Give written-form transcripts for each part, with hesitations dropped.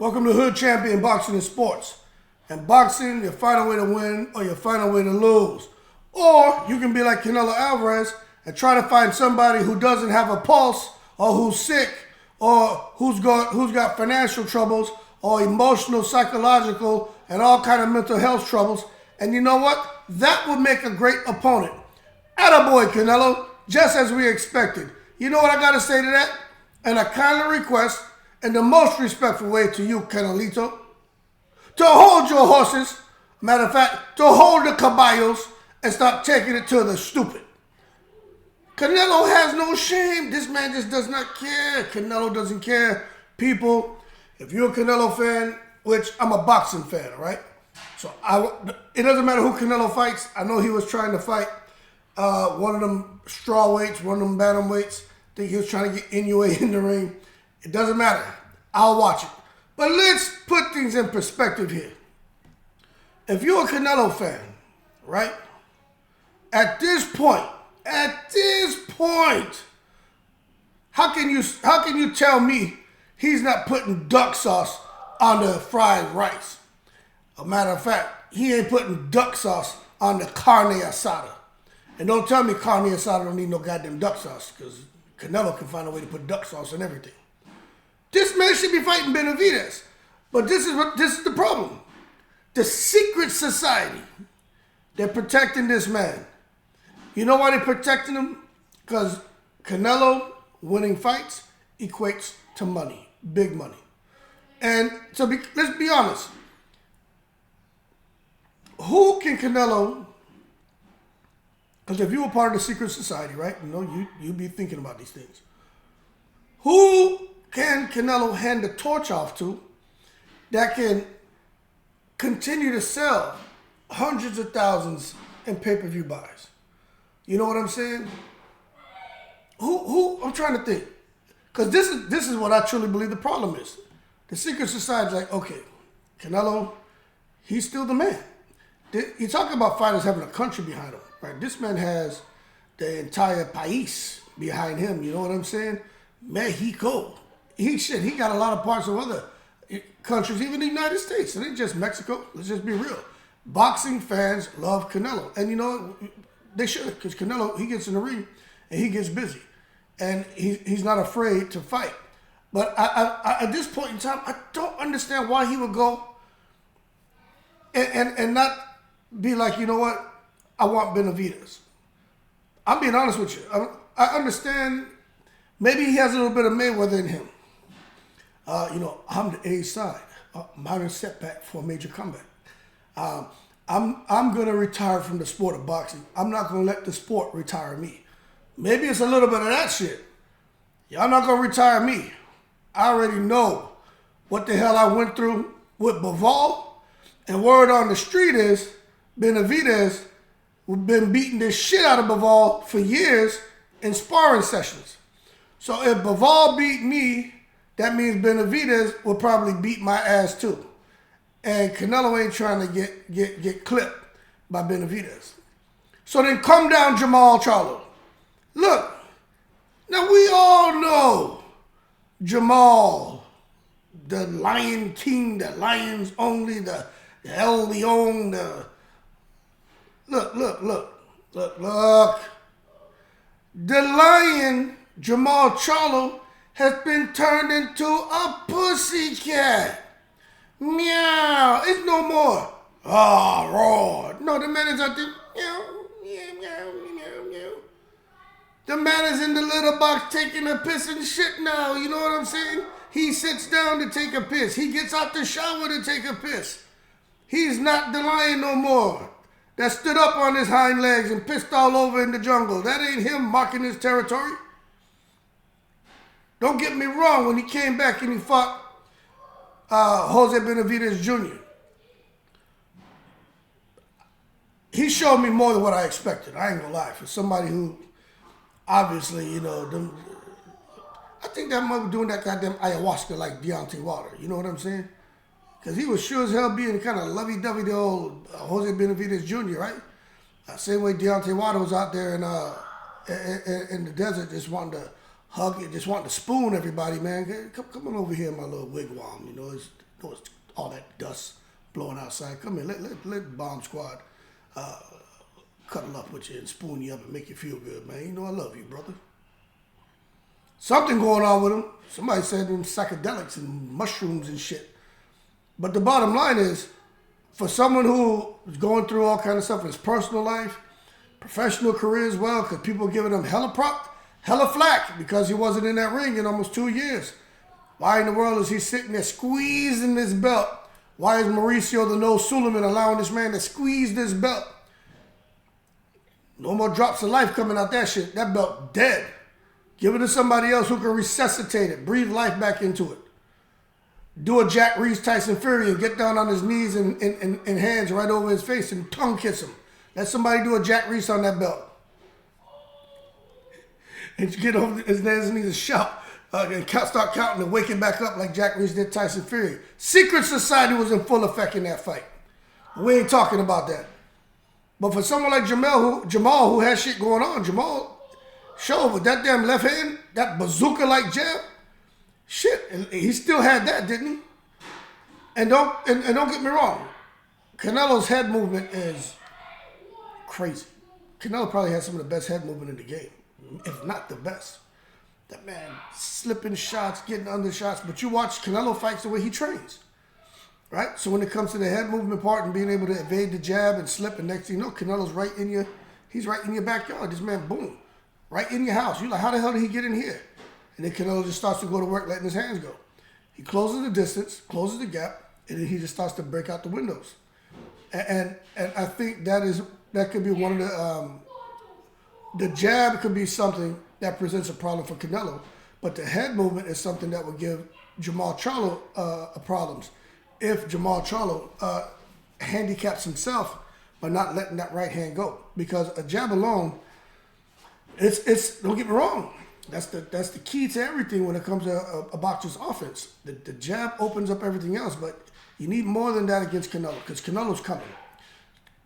Welcome to Hood Champion Boxing and Sports. In boxing, you find a way to win or you find a way to lose. Or you can be like Canelo Alvarez and try to find somebody who doesn't have a pulse or who's sick or who's got financial troubles or emotional, psychological, and all kind of mental health troubles. And you know what? That would make a great opponent. Attaboy, Canelo, just as we expected. You know what I got to say to that? And a kindly request in the most respectful way to you, Canelito, to hold your horses, matter of fact, to hold the caballos and stop taking it to the stupid. Canelo has no shame. This man just does not care. Canelo doesn't care. People, if you're a Canelo fan, which I'm a boxing fan, right? So it doesn't matter who Canelo fights. I know he was trying to fight one of them straw weights, one of them bantamweights. I think he was trying to get Inoue in the ring. It doesn't matter. I'll watch it. But let's put things in perspective here. If you're a Canelo fan, right? At this point, how can you tell me he's not putting duck sauce on the fried rice? A matter of fact, he ain't putting duck sauce on the carne asada. And don't tell me carne asada don't need no goddamn duck sauce, because Canelo can find a way to put duck sauce on everything. This man should be fighting Benavidez. But this is the problem. The secret society, they're protecting this man. You know why they're protecting him? Because Canelo winning fights equates to money, big money. And so let's be honest. Who can Canelo, because if you were part of the secret society, right, you know, you'd be thinking about these things. Who can Canelo hand the torch off to that can continue to sell hundreds of thousands in pay-per-view buys? You know what I'm saying? Who? I'm trying to think. Because this is what I truly believe the problem is. The secret society's like, okay, Canelo, he's still the man. You talk about fighters having a country behind him, right? This man has the entire país behind him. You know what I'm saying? Mexico. He got a lot of parts of other countries, even the United States. It ain't just Mexico. Let's just be real. Boxing fans love Canelo. And you know, they should, because Canelo, he gets in the ring and he gets busy. And he's not afraid to fight. But I at this point in time, I don't understand why he would go and not be like, you know what, I want Benavidez. I'm being honest with you. I understand maybe he has a little bit of Mayweather in him. You know, I'm the A side. Minor setback for a major comeback. I'm going to retire from the sport of boxing. I'm not going to let the sport retire me. Maybe it's a little bit of that shit. Y'all not going to retire me. I already know what the hell I went through with Bivol. And word on the street is Benavidez been beating this shit out of Bivol for years in sparring sessions. So if Bivol beat me, that means Benavidez will probably beat my ass too. And Canelo ain't trying to get clipped by Benavidez. So then come down Jermall Charlo. Look, now we all know Jermall, the Lion King, the Lions Only, the El Leon, Look. The lion, Jermall Charlo, has been turned into a pussycat. Meow. It's no more. Ah, roar. No, the man is out there. Meow, meow, meow, meow, meow. The man is in the litter box taking a piss and shit now. You know what I'm saying? He sits down to take a piss. He gets out the shower to take a piss. He's not the lion no more that stood up on his hind legs and pissed all over in the jungle. That ain't him marking his territory. Don't get me wrong, when he came back and he fought Jose Benavidez Jr., he showed me more than what I expected. I ain't gonna lie. For somebody who, obviously, you know, I think that mother doing that goddamn ayahuasca like Deontay Wilder. You know what I'm saying? Because he was sure as hell being kind of lovey-dovey to old Jose Benavidez Jr., right? Same way Deontay Wilder was out there in the desert just wanting to hug it, just wanting to spoon everybody, man. Come on over here in my little wigwam, you know. There was all that dust blowing outside. Come here, let Bomb Squad cuddle up with you and spoon you up and make you feel good, man. You know I love you, brother. Something going on with him. Somebody said them psychedelics and mushrooms and shit. But the bottom line is, for someone who is going through all kind of stuff in his personal life, professional career as well, because people are giving him hella flack because he wasn't in that ring in almost 2 years. Why in the world is he sitting there squeezing this belt? Why is Mauricio the No Suleiman allowing this man to squeeze this belt? No more drops of life coming out that shit. That belt dead. Give it to somebody else who can resuscitate it, breathe life back into it. Do a Jack Reese Tyson Fury and get down on his knees and hands right over his face and tongue kiss him. Let somebody do a Jack Reese on that belt. And get over his knees and shout and start counting and waking back up like Jack Reese did Tyson Fury. Secret Society was in full effect in that fight. We ain't talking about that. But for someone like Jamal who has shit going on, Jamal showed with that damn left hand, that bazooka-like jab, shit, he still had that, didn't he? And don't get me wrong, Canelo's head movement is crazy. Canelo probably has some of the best head movement in the game, if not the best. That man slipping shots, getting under shots, but you watch Canelo fights the way he trains. Right? So when it comes to the head movement part and being able to evade the jab and slip, and next thing you know, Canelo's he's right in your backyard. This man, boom, right in your house. You're like, how the hell did he get in here? And then Canelo just starts to go to work letting his hands go. He closes the distance, closes the gap, and then he just starts to break out the windows. And I think that could be one of the jab could be something that presents a problem for Canelo, but the head movement is something that would give Jermall Charlo problems. If Jermall Charlo handicaps himself by not letting that right hand go. Because a jab alone, it's don't get me wrong, that's the key to everything when it comes to a boxer's offense. The jab opens up everything else, but you need more than that against Canelo, because Canelo's coming.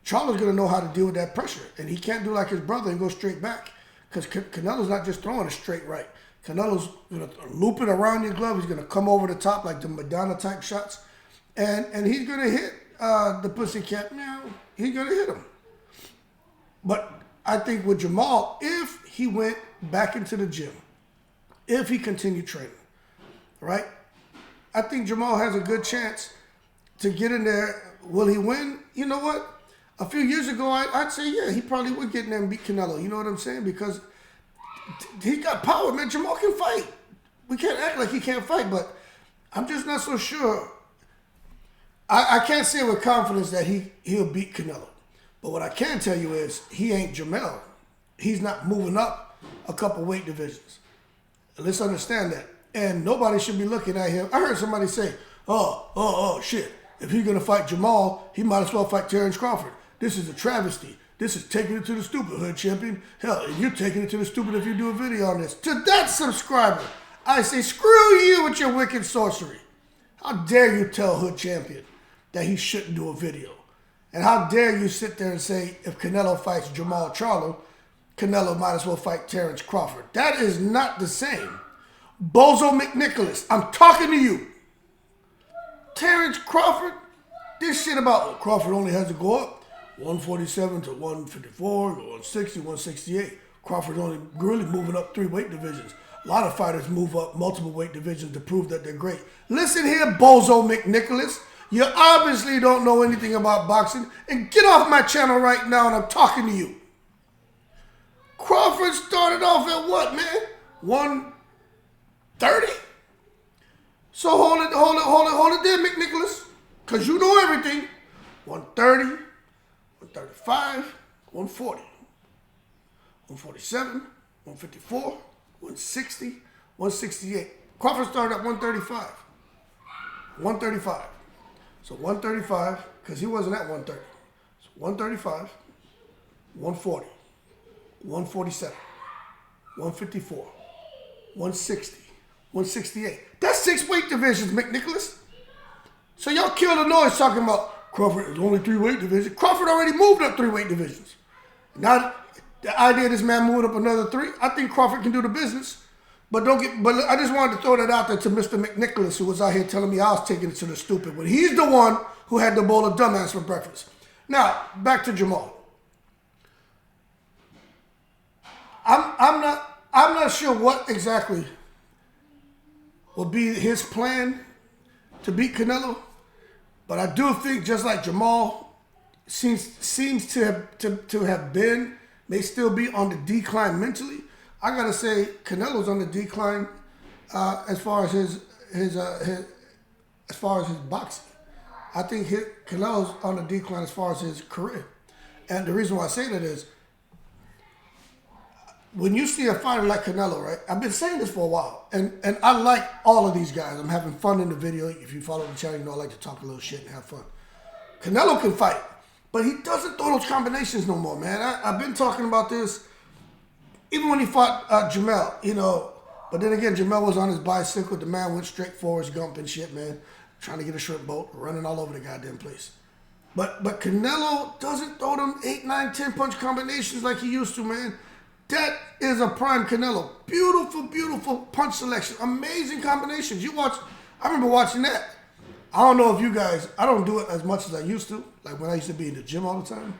Charlo's going to know how to deal with that pressure, and he can't do like his brother and go straight back, because Canelo's not just throwing a straight right. Canelo's going to loop it around your glove. He's going to come over the top like the Madonna-type shots. And he's going to hit the pussycat meow. He's going to hit him. But I think with Jermall, if he went back into the gym, if he continued training, right, I think Jermall has a good chance to get in there. Will he win? You know what? A few years ago, I'd say, yeah, he probably would get in there and beat Canelo. You know what I'm saying? Because he got power, man. Jermall can fight. We can't act like he can't fight, but I'm just not so sure. I can't say with confidence that he'll beat Canelo. But what I can tell you is he ain't Jermall. He's not moving up a couple weight divisions. Let's understand that. And nobody should be looking at him. I heard somebody say, oh, shit. If he's going to fight Jermall, he might as well fight Terrence Crawford. This is a travesty. This is taking it to the stupid, Hood Champion. Hell, you're taking it to the stupid if you do a video on this. To that subscriber, I say, screw you with your wicked sorcery. How dare you tell Hood Champion that he shouldn't do a video? And how dare you sit there and say, if Canelo fights Jermall Charlo, Canelo might as well fight Terrence Crawford. That is not the same. Bozo McNicholas, I'm talking to you. Terrence Crawford, this shit about Crawford only has to go up 147 to 154, 160, 168. Crawford's only really moving up 3 weight divisions. A lot of fighters move up multiple weight divisions to prove that they're great. Listen here, Bozo McNicholas. You obviously don't know anything about boxing. And get off my channel right now, and I'm talking to you. Crawford started off at what, man? 130? So hold it there, McNicholas. Because you know everything. 130, 135, 140, 147, 154, 160, 168. Crawford started at 135. 135. So 135, because he wasn't at 130. So 135, 140, 147, 154, 160, 168. That's 6 weight divisions, McNicholas. So y'all kill the noise talking about Crawford is only 3 weight divisions. Crawford already moved up 3 weight divisions. Now, the idea of this man moving up another 3, I think Crawford can do the business. But I just wanted to throw that out there to Mr. McNicholas, who was out here telling me I was taking it to the stupid. When he's the one who had the bowl of dumbass for breakfast. Now, back to Jermall. I'm not sure what exactly will be his plan to beat Canelo, but I do think just like Jermall seems to have been, may still be on the decline mentally. I gotta say Canelo's on the decline as far as his boxing. I think Canelo's on the decline as far as his career, and the reason why I say that is, when you see a fighter like Canelo, right? I've been saying this for a while, and I like all of these guys. I'm having fun in the video. If you follow the channel, you know I like to talk a little shit and have fun. Canelo can fight, but he doesn't throw those combinations no more, man. I've been talking about this even when he fought Jermall, you know. But then again, Jermall was on his bicycle. The man went straight forwards, gumping shit, man. Trying to get a shrimp boat, running all over the goddamn place. But Canelo doesn't throw them 8, 9, 10 punch combinations like he used to, man. That is a prime Canelo. Beautiful, beautiful punch selection. Amazing combinations. I remember watching that. I don't know if you guys, I don't do it as much as I used to. Like when I used to be in the gym all the time.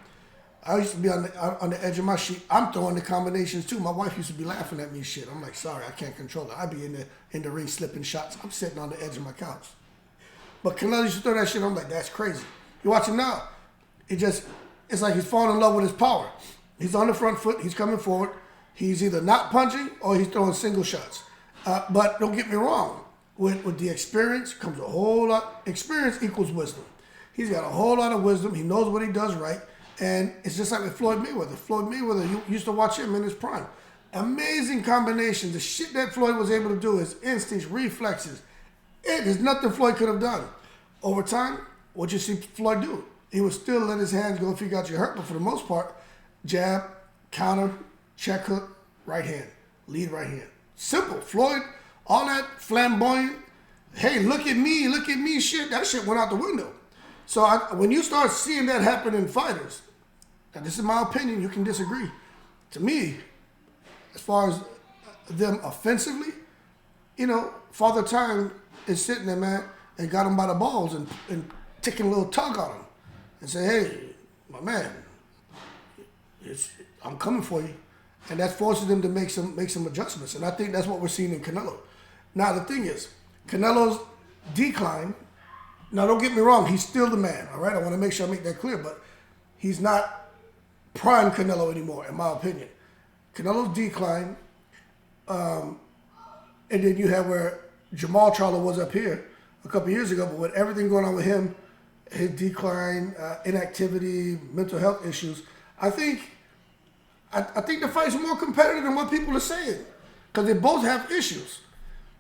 I used to be on the edge of my seat. I'm throwing the combinations too. My wife used to be laughing at me and shit. I'm like, sorry, I can't control it. I'd be in the ring slipping shots. I'm sitting on the edge of my couch. But Canelo used to throw that shit. I'm like, that's crazy. You watch him now. It's like he's falling in love with his power. He's on the front foot. He's coming forward. He's either not punching or he's throwing single shots. But don't get me wrong. With the experience comes a whole lot. Experience equals wisdom. He's got a whole lot of wisdom. He knows what he does right. And it's just like with Floyd Mayweather. Floyd Mayweather, you used to watch him in his prime. Amazing combinations. The shit that Floyd was able to do, his instincts, reflexes. There's nothing Floyd could have done. Over time, what you see Floyd do? He would still let his hands go if he got you hurt, but for the most part, jab, counter, check hook, right hand, lead right hand. Simple. Floyd, all that flamboyant, hey, look at me shit, that shit went out the window. So when you start seeing that happen in fighters, and this is my opinion, you can disagree. To me, as far as them offensively, you know, Father Time is sitting there, man, and got him by the balls and taking a little tug on him and say, hey, my man, I'm coming for you. And that forces them to make some adjustments. And I think that's what we're seeing in Canelo. Now, the thing is, Canelo's decline, now don't get me wrong, he's still the man, all right? I want to make sure I make that clear, but he's not prime Canelo anymore, in my opinion. Canelo's decline, and then you have where Jermall Charlo was up here a couple years ago, but with everything going on with him, his decline, inactivity, mental health issues, I think the fight's more competitive than what people are saying because they both have issues.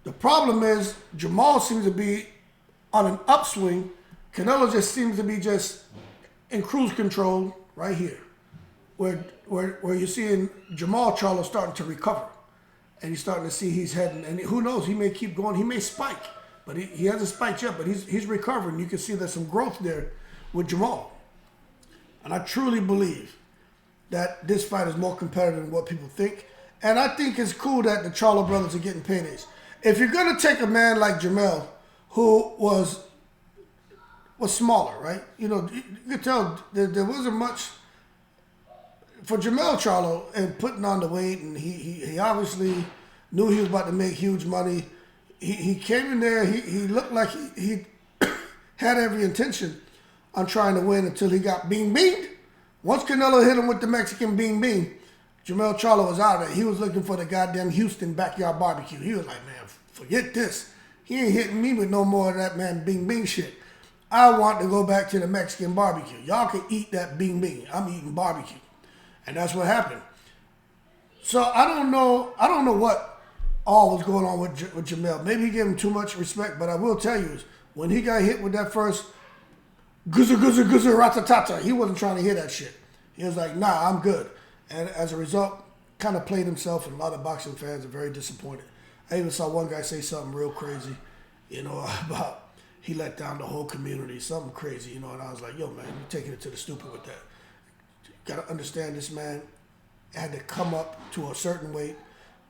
The problem is Jermall seems to be on an upswing. Canelo just seems to be just in cruise control right here, where you're seeing Jermall Charlo starting to recover, and you're starting to see he's heading. And who knows? He may keep going. He may spike, but he hasn't spiked yet. But he's recovering. You can see there's some growth there with Jermall, and I truly believe that this fight is more competitive than what people think. And I think it's cool that the Charlo brothers are getting paydays. If you're going to take a man like Jermall, who was smaller, right? You know, you could tell there wasn't much for Jermall Charlo and putting on the weight, and he obviously knew he was about to make huge money. He came in there, he looked like he had every intention on trying to win until he got bing-binged. Once Canelo hit him with the Mexican bing-bing, Jermall Charlo was out of there. He was looking for the goddamn Houston backyard barbecue. He was like, man, forget this. He ain't hitting me with no more of that, man, bing-bing shit. I want to go back to the Mexican barbecue. Y'all can eat that bing-bing. I'm eating barbecue. And that's what happened. So I don't know what all was going on with Jermall. Maybe he gave him too much respect, but I will tell you is when he got hit with that first guzzer, guzzer, guzzer, ratatata, he wasn't trying to hear that shit. He was like, nah, I'm good. And as a result, kind of played himself, and a lot of boxing fans are very disappointed. I even saw one guy say something real crazy, you know, about he let down the whole community, something crazy, you know, and I was like, yo, man, you're taking it to the stupid with that. You got to understand this man had to come up to a certain weight,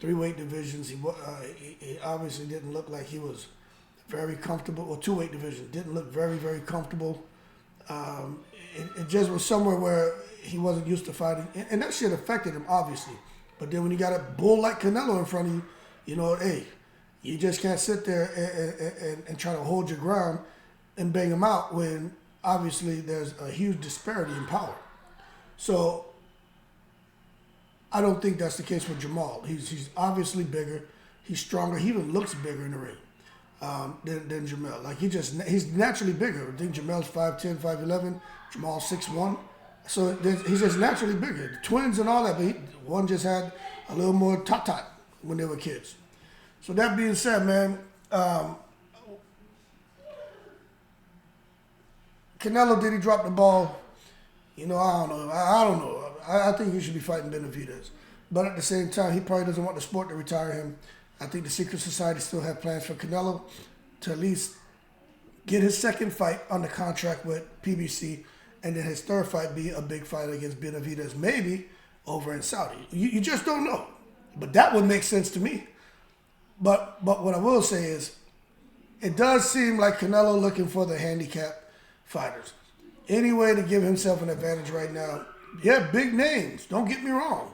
3 weight divisions. He obviously didn't look like he was very comfortable, or 2 weight division, didn't look very, very comfortable. It just was somewhere where he wasn't used to fighting, and that shit affected him, obviously. But then when you got a bull like Canelo in front of you, you know, hey, you just can't sit there and try to hold your ground and bang him out when obviously there's a huge disparity in power. So I don't think that's the case with Jermall. He's obviously bigger. He's stronger. He even looks bigger in the ring than Jermall. Like he's naturally bigger. I think Jermall's 5'10", 5'11". Jermall's 6'1". So he's just naturally bigger. The twins and all that, but one just had a little more tot when they were kids. So that being said, man, Canelo, did he drop the ball? You know, I don't know. I think he should be fighting Benavidez. But at the same time, he probably doesn't want the sport to retire him. I think the Secret Society still have plans for Canelo to at least get his second fight under contract with PBC, and then his third fight be a big fight against Benavidez, maybe over in Saudi. You just don't know. But that would make sense to me. But what I will say is, it does seem like Canelo looking for the handicap fighters. Any way to give himself an advantage right now. Yeah, big names. Don't get me wrong.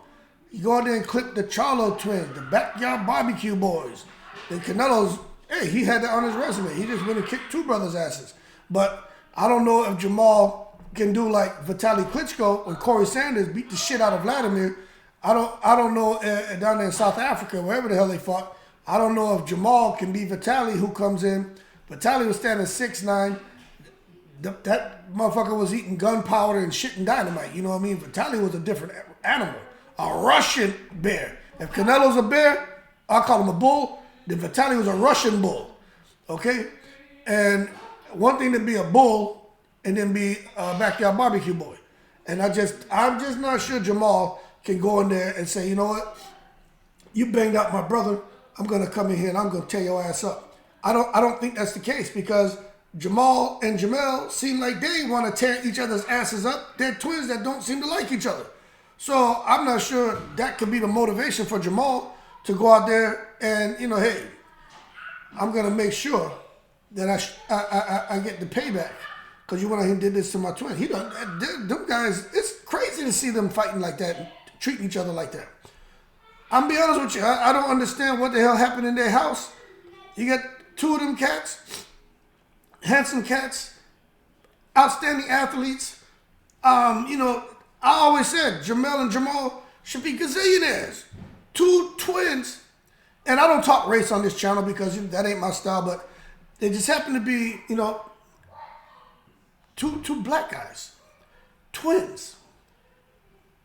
You go out there and clip the Charlo twins, the Backyard Barbecue Boys. Then Canelo's, hey, he had that on his resume. He just went and kicked 2 brothers' asses. But I don't know if Jermall can do like Vitaly Klitschko when Corey Sanders beat the shit out of Vladimir. I don't know down there in South Africa, wherever the hell they fought. I don't know if Jermall can beat Vitaly, who comes in. Vitaly was standing 6'9". That motherfucker was eating gunpowder and shit and dynamite. You know what I mean? Vitaly was a different animal. A Russian bear. If Canelo's a bear, I'll call him a bull. Then Vitaly was a Russian bull. Okay? And one thing to be a bull and then be a Backyard Barbecue Boy. And I'm just not sure Jermall can go in there and say, you know what? You banged out my brother. I'm going to come in here and I'm going to tear your ass up. I don't think that's the case, because Jermall and Jermell seem like they want to tear each other's asses up. They're twins that don't seem to like each other. So I'm not sure that could be the motivation for Jermall to go out there and, you know, hey, I'm going to make sure that I get the payback, because you went out here and did this to my twin. Them guys, it's crazy to see them fighting like that and treating each other like that. I'm be honest with you, I don't understand what the hell happened in their house. You got 2 of them cats, handsome cats, outstanding athletes. You know, I always said Jermell and Jermall should be gazillionaires. 2 twins, and I don't talk race on this channel because that ain't my style, but they just happen to be, you know, two black guys, twins.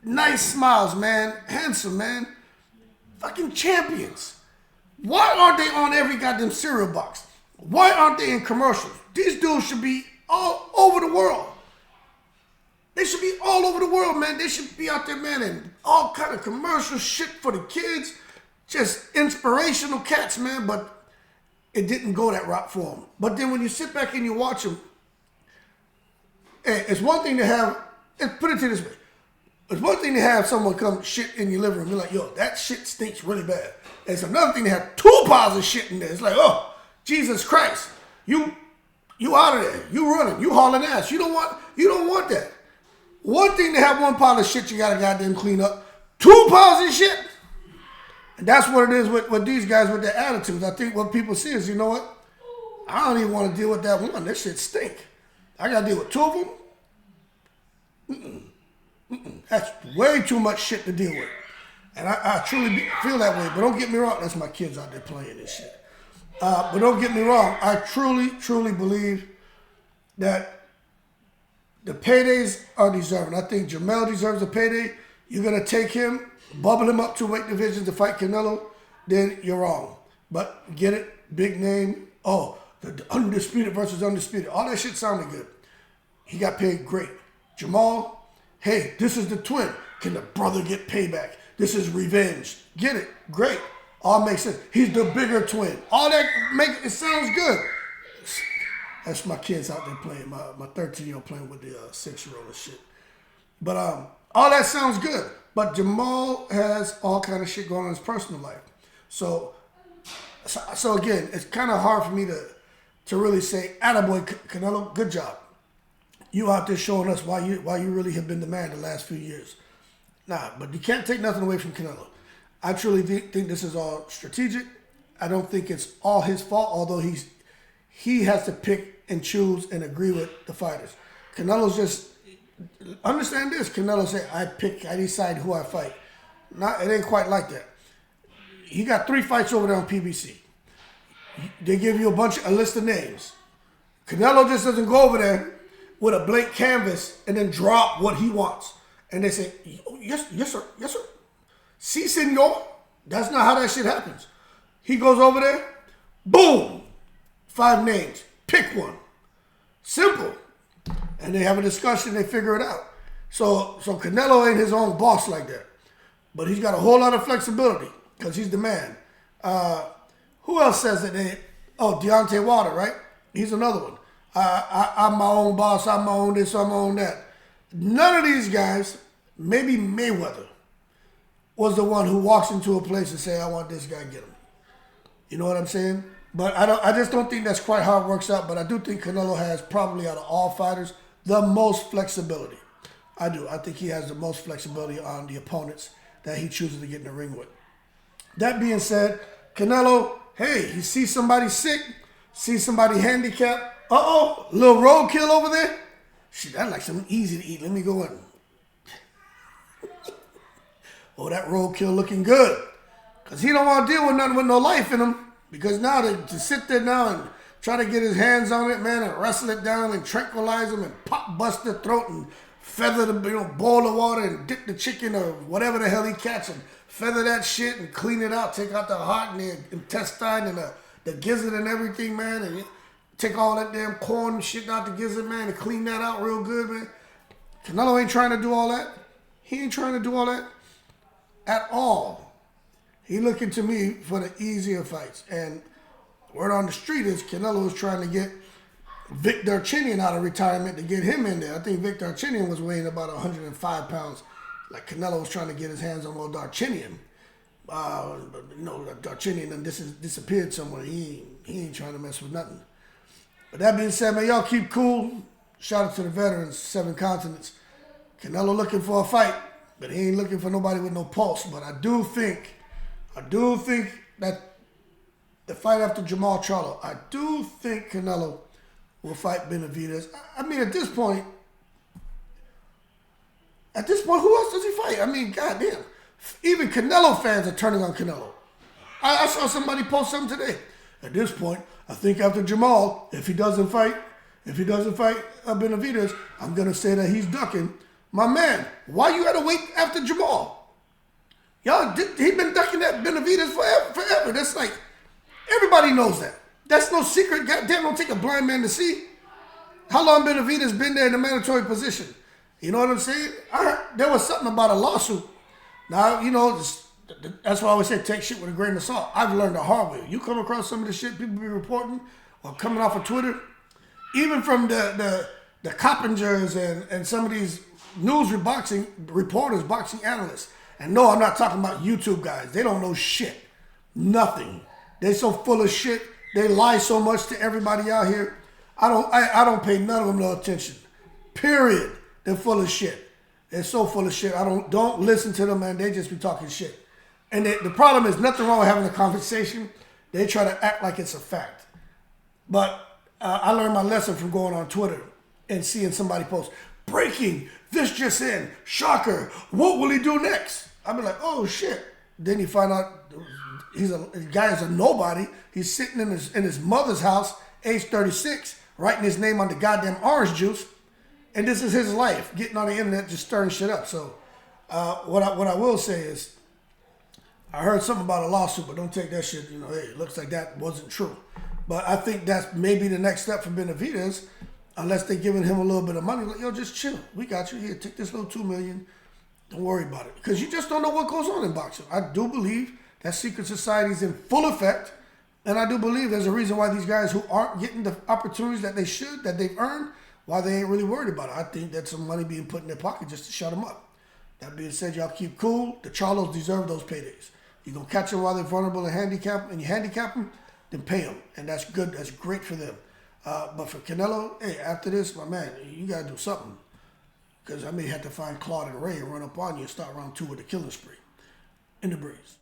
Nice smiles, man. Handsome, man. Fucking champions. Why aren't they on every goddamn cereal box? Why aren't they in commercials? These dudes should be all over the world. They should be all over the world, man. They should be out there, man, and all kind of commercial shit for the kids. Just inspirational cats, man. But it didn't go that route for them. But then when you sit back and you watch them, hey, it's one thing to have, put it to this way. It's one thing to have someone come shit in your living room. You're like, yo, that shit stinks really bad. It's another thing to have 2 piles of shit in there. It's like, oh, Jesus Christ. You out of there. You running. You hauling ass. You don't want that. One thing to have 1 pile of shit you gotta goddamn clean up. 2 piles of shit. And that's what it is with these guys with their attitudes. I think what people see is, you know what? I don't even want to deal with that one. That shit stink. I gotta deal with 2 of them. That's way too much shit to deal with. And I truly feel that way. But don't get me wrong. That's my kids out there playing this shit. But don't get me wrong. I truly believe that the paydays are deserving. I think Jermall deserves a payday. You're going to take him, bubble him up 2 weight divisions to fight Canelo, then you're wrong. But get it? Big name. Oh, the undisputed versus undisputed. All that shit sounded good. He got paid great. Jermall, hey, this is the twin. Can the brother get payback? This is revenge. Get it? Great. All makes sense. He's the bigger twin. All that it sounds good. That's my kids out there playing. My 13-year-old playing with the 6-year-old and shit. But all that sounds good. But Jermall has all kind of shit going on in his personal life. So again, it's kind of hard for me to really say, attaboy, Canelo, good job. You out there showing us why you really have been the man the last few years. Nah, but you can't take nothing away from Canelo. I truly think this is all strategic. I don't think it's all his fault, although he has to pick and choose and agree with the fighters. Canelo's just, understand this, Canelo said, I decide who I fight. It ain't quite like that. He got 3 fights over there on PBC. They give you a list of names. Canelo just doesn't go over there with a blank canvas and then drop what he wants. And they say, yes, sir, yes, sir. Si, senor. That's not how that shit happens. He goes over there, boom, 5 names, pick one. Simple. And they have a discussion, they figure it out. So Canelo ain't his own boss like that. But he's got a whole lot of flexibility because he's the man. Who else says that Deontay Wilder, right? He's another one. I'm my own boss, I'm my own this, I'm my own that. None of these guys, maybe Mayweather, was the one who walks into a place and say, I want this guy, get him. You know what I'm saying? But I just don't think that's quite how it works out. But I do think Canelo has probably out of all fighters the most flexibility. I do. I think he has the most flexibility on the opponents that he chooses to get in the ring with. That being said, Canelo, hey, he sees somebody sick, sees somebody handicapped. Little roadkill over there. Shit, that's like something easy to eat. Let me go in. Oh, that roadkill looking good. Because he don't want to deal with nothing with no life in him. Because now to sit there now and try to get his hands on it, man, and wrestle it down and tranquilize him and bust the throat and feather the, boil the water and dip the chicken or whatever the hell he catch and feather that shit and clean it out, take out the heart and the intestine and the gizzard and everything, man, and take all that damn corn and shit out the gizzard, man, and clean that out real good, man. Canelo ain't trying to do all that. He ain't trying to do all that at all. He looking to me for the easier fights. And word on the street is Canelo was trying to get Vic Darchinyan out of retirement to get him in there. I think Vic Darchinyan was weighing about 105 pounds. Like Canelo was trying to get his hands on little Darchinyan. Darchinyan and disappeared somewhere. He ain't trying to mess with nothing. But that being said, man, y'all keep cool. Shout out to the veterans, 7 continents. Canelo looking for a fight, but he ain't looking for nobody with no pulse. But I do think that the fight after Jermall Charlo, I do think Canelo will fight Benavidez. I mean, at this point, who else does he fight? I mean, goddamn. Even Canelo fans are turning on Canelo. I saw somebody post something today. At this point, I think after Jermall, if he doesn't fight Benavidez, I'm gonna say that he's ducking. My man, why you gotta wait after Jermall? Y'all, he been ducking that Benavidez forever. That's like, everybody knows that. That's no secret. Goddamn, don't take a blind man to see. How long Benavidez been there in the mandatory position? You know what I'm saying? I heard there was something about a lawsuit. Now, that's why I always say take shit with a grain of salt. I've learned the hard way. You come across some of the shit people be reporting or coming off of Twitter, even from the Coppingers and some of these news boxing reporters, boxing analysts. And no, I'm not talking about YouTube guys. They don't know shit. Nothing. They so full of shit. They lie so much to everybody out here. I don't pay none of them no attention. Period. They're full of shit. They're so full of shit. Don't listen to them, man. They just be talking shit. And the problem is nothing wrong with having a conversation. They try to act like it's a fact. But I learned my lesson from going on Twitter and seeing somebody post, breaking, this just in, shocker, what will he do next? I'd be like, oh shit. Then you find out the guy is a nobody. He's sitting in his mother's house, age 36, writing his name on the goddamn orange juice. And this is his life, getting on the internet, just stirring shit up. So what I will say is, I heard something about a lawsuit, but don't take that shit, hey, it looks like that wasn't true. But I think that's maybe the next step for Benavidez, unless they're giving him a little bit of money. Like, yo, just chill. We got you here. Take this little $2 million. Don't worry about it. Because you just don't know what goes on in boxing. I do believe that secret society is in full effect. And I do believe there's a reason why these guys who aren't getting the opportunities that they should, that they've earned, why they ain't really worried about it. I think that's some money being put in their pocket just to shut them up. That being said, y'all keep cool. The Charlos deserve those paydays. You're going to catch them while they're vulnerable and you handicap them, then pay them. And that's good. That's great for them. But for Canelo, hey, after this, my man, you got to do something. Because I may have to find Claude and Ray and run up on you and start round 2 with a killing spree. In the breeze.